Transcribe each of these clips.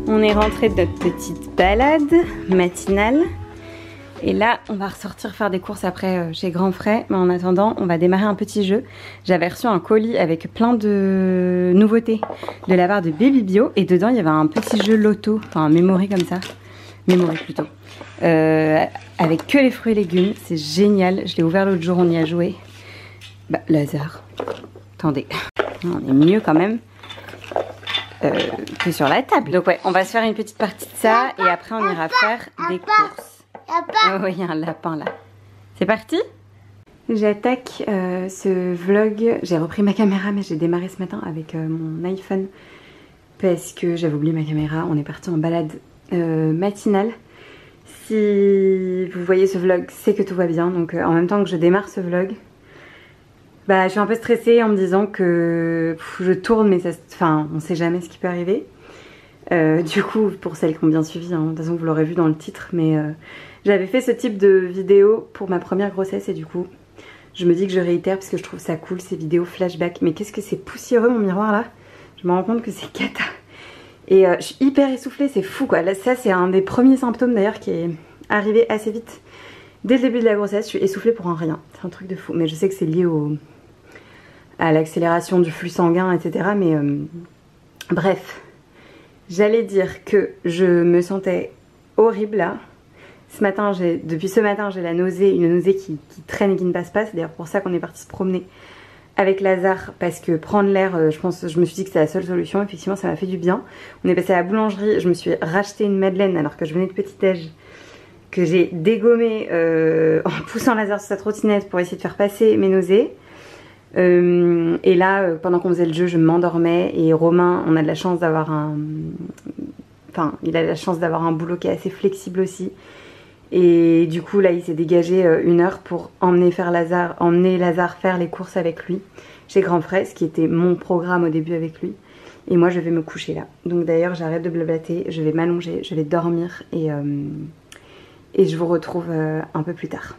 On est rentré de notre petite balade matinale. Et là, on va ressortir faire des courses après chez Grand Frais. Mais en attendant, on va démarrer un petit jeu. J'avais reçu un colis avec plein de nouveautés de la part de Baby Bio. Et dedans, il y avait un petit jeu loto, enfin un memory comme ça. Memory plutôt. Avec que les fruits et légumes. C'est génial. Je l'ai ouvert l'autre jour, on y a joué. Bah, Lazare. Attendez. On est mieux quand même. Que sur la table. Donc ouais, on va se faire une petite partie de ça et après on ira faire des courses. Oh oui, il y a un lapin là. C'est parti? J'attaque ce vlog. J'ai repris ma caméra mais j'ai démarré ce matin avec mon iPhone parce que j'avais oublié ma caméra. On est parti en balade matinale. Si vous voyez ce vlog, c'est que tout va bien. Donc en même temps que je démarre ce vlog, bah, je suis un peu stressée en me disant que je tourne mais ça, enfin, on sait jamais ce qui peut arriver. Du coup, pour celles qui ont bien suivi, hein, de toute façon vous l'aurez vu dans le titre, mais j'avais fait ce type de vidéo pour ma première grossesse et du coup je me dis que je réitère parce que je trouve ça cool ces vidéos flashback. Mais qu'est-ce que c'est poussiéreux mon miroir là. Je me rends compte que c'est cata. Et je suis hyper essoufflée, c'est fou quoi. Là, ça c'est un des premiers symptômes d'ailleurs qui est arrivé assez vite. Dès le début de la grossesse, je suis essoufflée pour un rien. C'est un truc de fou. Mais je sais que c'est lié à l'accélération du flux sanguin, etc. Mais bref, j'allais dire que je me sentais horrible là. Depuis ce matin, j'ai la nausée, une nausée qui traîne et qui ne passe pas. C'est d'ailleurs pour ça qu'on est parti se promener avec Lazare, parce que prendre l'air, je me suis dit que c'était la seule solution. Effectivement, ça m'a fait du bien. On est passé à la boulangerie, je me suis racheté une madeleine alors que je venais de petit-déj, que j'ai dégommé en poussant Lazare sur sa trottinette pour essayer de faire passer mes nausées. Et là, pendant qu'on faisait le jeu, je m'endormais et Romain, on a de la chance d'avoir il a la chance d'avoir un boulot qui est assez flexible aussi. Et du coup, là, il s'est dégagé 1 heure pour emmener Lazare faire les courses avec lui chez Grand Frais, ce qui était mon programme au début avec lui. Et moi, je vais me coucher là. Donc d'ailleurs, j'arrête de blablater, je vais m'allonger, je vais dormir et je vous retrouve un peu plus tard.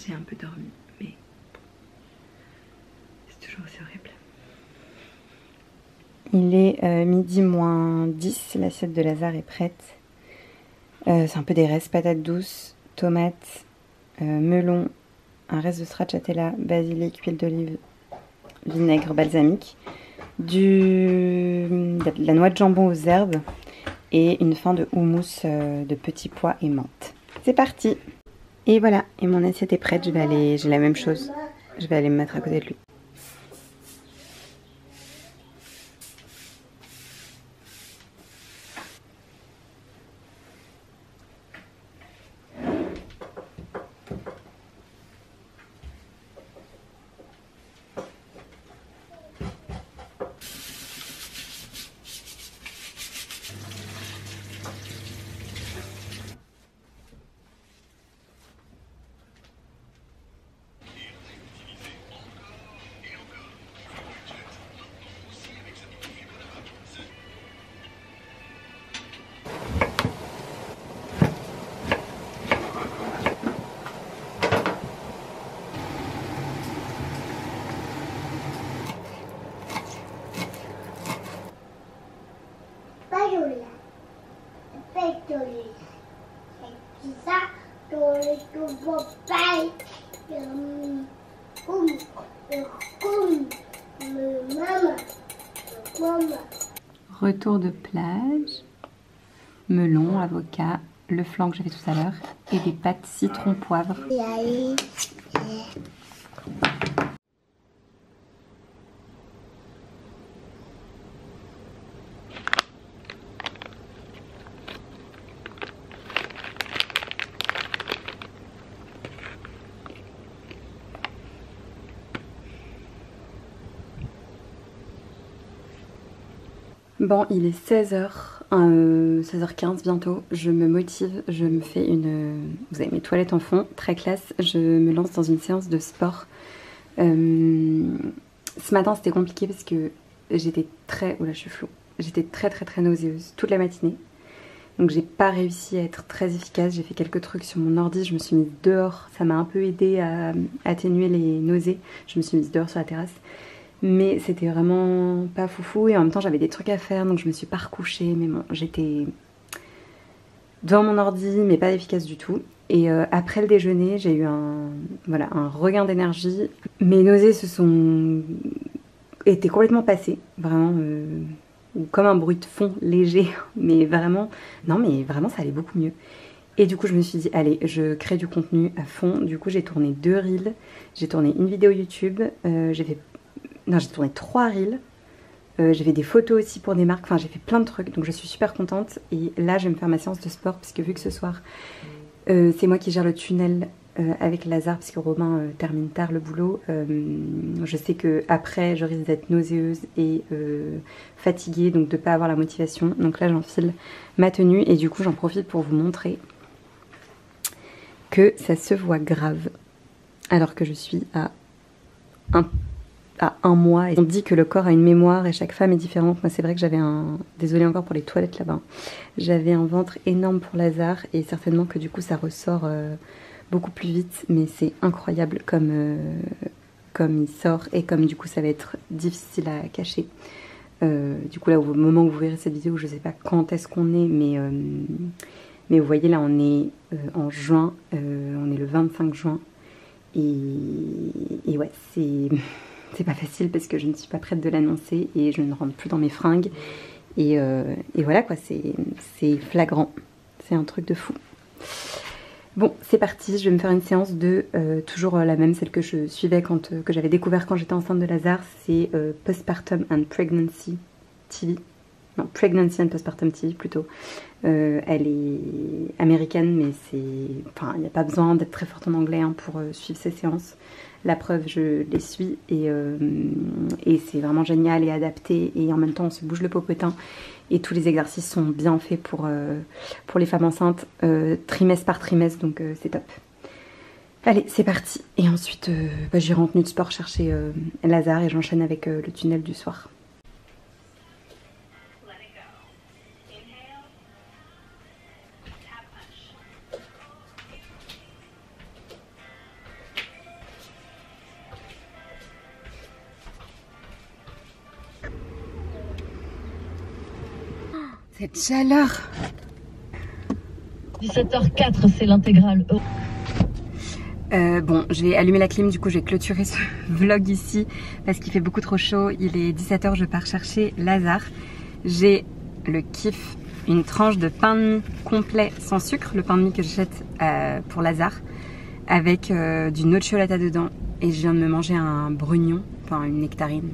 J'ai un peu dormi, mais c'est toujours aussi horrible. Il est midi moins 10, l'assiette de Lazare est prête. C'est un peu des restes, patates douces, tomates, melon, un reste de stracciatella, basilic, huile d'olive, vinaigre balsamique, de la noix de jambon aux herbes et une fin de houmous de petits pois et menthe. C'est parti! Et voilà, et mon assiette est prête, j'ai la même chose, je vais aller me mettre à côté de lui. Retour de plage, melon, avocat, le flan que j'ai fait tout à l'heure et des pâtes citron poivre. Bon, il est 16h, 16h15 bientôt, je me motive, je me fais vous avez mes toilettes en fond, très classe, je me lance dans une séance de sport Ce matin c'était compliqué parce que j'étais très... Oula, je suis floue. J'étais très nauséeuse toute la matinée. Donc j'ai pas réussi à être très efficace. J'ai fait quelques trucs sur mon ordi, je me suis mise dehors. Ça m'a un peu aidé à atténuer les nausées. Je me suis mise dehors sur la terrasse. Mais c'était vraiment pas foufou et en même temps j'avais des trucs à faire donc je me suis pas recouchée. Mais bon, j'étais devant mon ordi mais pas efficace du tout. Et après le déjeuner, j'ai eu un regain d'énergie. Mes nausées étaient complètement passées, vraiment... comme un bruit de fond léger, mais vraiment, non mais vraiment ça allait beaucoup mieux. Et du coup je me suis dit, allez, je crée du contenu à fond. Du coup j'ai tourné 2 reels, j'ai tourné une vidéo YouTube, j'ai tourné 3 reels, j'ai fait des photos aussi pour des marques, enfin j'ai fait plein de trucs, donc je suis super contente. Et là je vais me faire ma séance de sport, parce que vu que ce soir, c'est moi qui gère le tunnel avec Lazare, parce que Romain termine tard le boulot. Je sais que après je risque d'être nauséeuse et fatiguée, donc de ne pas avoir la motivation. Donc là j'enfile ma tenue et du coup j'en profite pour vous montrer que ça se voit grave. Alors que je suis à un mois. Et on dit que le corps a une mémoire et chaque femme est différente. Moi c'est vrai que j'avais désolée encore pour les toilettes là-bas. J'avais un ventre énorme pour Lazare et certainement que du coup ça ressort... beaucoup plus vite, mais c'est incroyable comme il sort et comme du coup ça va être difficile à cacher. Du coup là au moment où vous verrez cette vidéo, je sais pas quand est-ce qu'on est, mais vous voyez là on est en juin, on est le 25 juin et ouais c'est pas facile parce que je ne suis pas prête de l'annoncer et je ne rentre plus dans mes fringues et voilà quoi, c'est flagrant, c'est un truc de fou. Bon, c'est parti, je vais me faire une séance de toujours la même, celle que je suivais que j'avais découvert quand j'étais enceinte de Lazare, c'est Postpartum and Pregnancy TV. Non, Pregnancy and Postpartum TV plutôt. Elle est américaine, mais enfin, il n'y a pas besoin d'être très forte en anglais hein, pour suivre ces séances. La preuve, je les suis et c'est vraiment génial et adapté et en même temps on se bouge le popotin. Et tous les exercices sont bien faits pour les femmes enceintes, trimestre par trimestre, donc c'est top. Allez, c'est parti. Et ensuite, j'irai en tenue de sport chercher Lazare et j'enchaîne avec le tunnel du soir. Cette chaleur. 17h04, c'est l'intégrale. Bon, je vais allumer la clim, du coup je vais clôturer ce vlog ici parce qu'il fait beaucoup trop chaud. Il est 17h, je pars chercher Lazare. J'ai le kiff, une tranche de pain de mie complet sans sucre, le pain de mie que j'achète pour Lazare, avec du nocciolata dedans. Et je viens de me manger un brugnon, enfin une nectarine.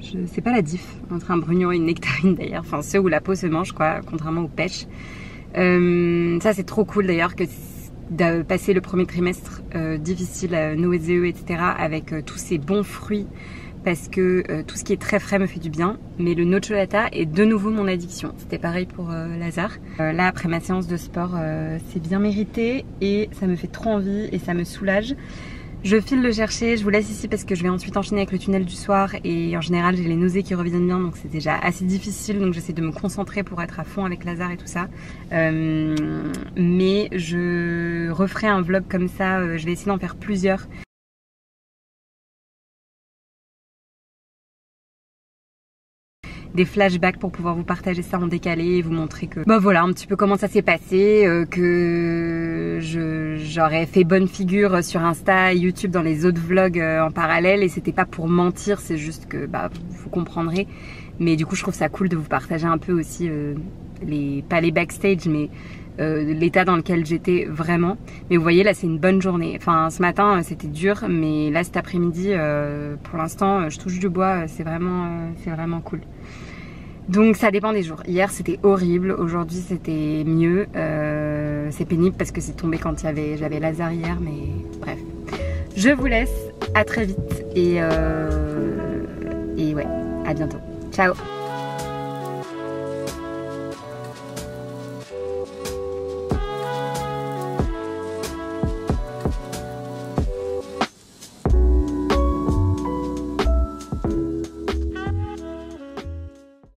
Je sais pas la diff entre un brugnon et une nectarine d'ailleurs, enfin ceux où la peau se mange quoi, contrairement aux pêches. Ça c'est trop cool d'ailleurs que de passer le premier trimestre difficile, nauséeux etc. avec tous ces bons fruits parce que tout ce qui est très frais me fait du bien. Mais le nocciolata est de nouveau mon addiction, c'était pareil pour Lazare. Là après ma séance de sport c'est bien mérité et ça me fait trop envie et ça me soulage. Je file le chercher, je vous laisse ici parce que je vais ensuite enchaîner avec le tunnel du soir et en général j'ai les nausées qui reviennent bien donc c'est déjà assez difficile donc j'essaie de me concentrer pour être à fond avec Lazare et tout ça. Mais je referai un vlog comme ça, je vais essayer d'en faire plusieurs. Des flashbacks pour pouvoir vous partager ça en décalé et vous montrer que bah voilà un petit peu comment ça s'est passé, que j'aurais fait bonne figure sur Insta et YouTube dans les autres vlogs en parallèle et c'était pas pour mentir, c'est juste que bah vous comprendrez, mais du coup je trouve ça cool de vous partager un peu aussi pas les backstage mais l'état dans lequel j'étais vraiment. Mais vous voyez là c'est une bonne journée, enfin ce matin c'était dur mais là cet après-midi pour l'instant je touche du bois, c'est vraiment cool. Donc ça dépend des jours. Hier c'était horrible, aujourd'hui c'était mieux. C'est pénible parce que c'est tombé quand j'avais Lazare hier, mais bref. Je vous laisse, à très vite et ouais, à bientôt. Ciao.